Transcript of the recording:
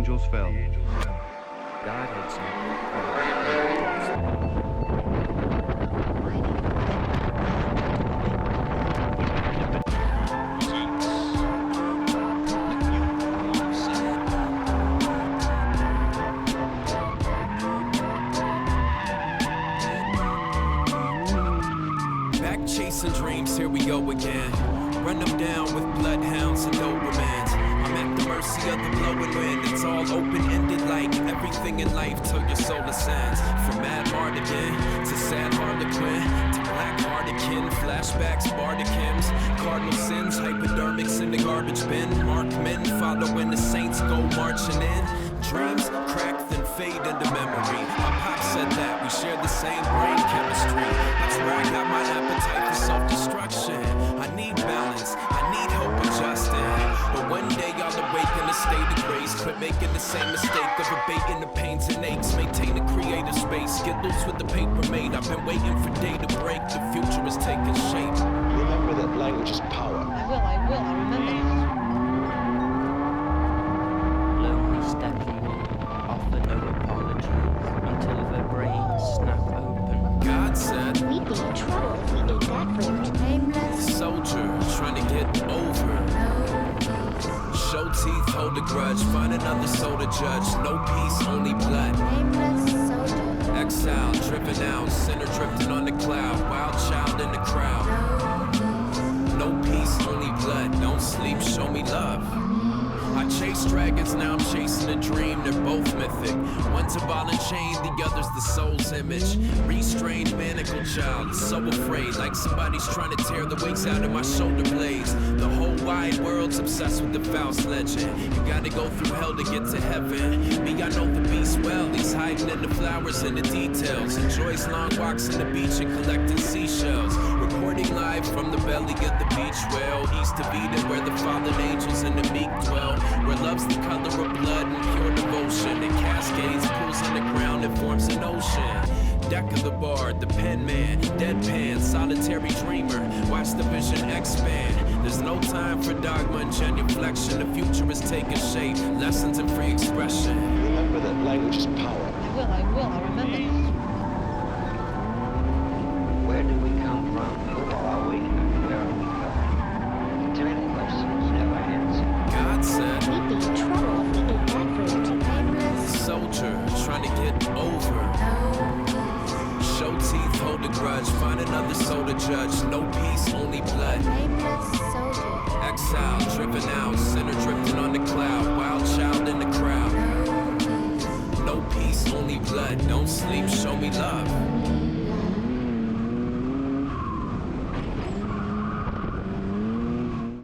angels fell. God had Back chasing dreams, here we go again. Run them down with bloodhounds and Dobermans. I'm at the mercy of the blowing wind. It's all open-ended like everything in life till your soul ascends. From Mad Mardigan to Sad Harlequin to Black Hardican, flashbacks, Bardichins, cardinal sins, hypodermics in the garbage bin. Mark men following the saints go marching in. Dreams crack then fade into memory. My pop said that we share the same brain chemistry. That's where I got my appetite for self-destruction. I need balance, I need hope adjusting. But one day I'll awaken a state of grace. Quit making the same mistake of abating the pains and aches. Maintain a creative space, get loose with the paper made. I've been waiting for day to break, the future is taking shape. Remember that language is power. I remember. lonely stepping, offer no apologies until their brains snap open. God said, We'd be in trouble if we did that for your nameless soldier trying to get over. Show teeth, hold a grudge, find another soul to judge. No peace, only blood. nameless soldier. Exile, driven out, sinner drifting on the cloud. Wild child in the crowd. No peace, only blood. Don't sleep, show me love. I chase dragons, now I'm chasing a dream. They're both mythic. One's a ball and chain, the other's the soul's image. Restrained, manacle child, so afraid, like somebody's trying to tear the wings out of my shoulder blades. The whole wide world's obsessed with the Faust legend. You gotta go through hell to get to heaven. Me, I know the beast well. He's hiding in the flowers and the details. Enjoys long walks on the beach and collecting seashells. Reporting live from the belly of the beach whale. East of Eden, where the fallen angels and the meek dwell. Where love's the color of blood and pure devotion. It cascades, pools on the ground, it forms an ocean. Deca the bard, the pen man, deadpan, solitary dreamer. Watch the vision expand. There's no time for dogma and genuflection. The future is taking shape, lessons in free expression. Remember that language is power. I remember. Where do we come from? Who are we? And where are we going? Too many questions never answered. God said, We'd be in trouble if we did that for your nameless soldier trying to get over. Show teeth, hold a grudge, find another soul to judge. No peace, only blood. nameless soldier. Exile, driven out, sinner drifting on the cloud. Wild child in the crowd. No peace, only blood. Don't sleep, show me love.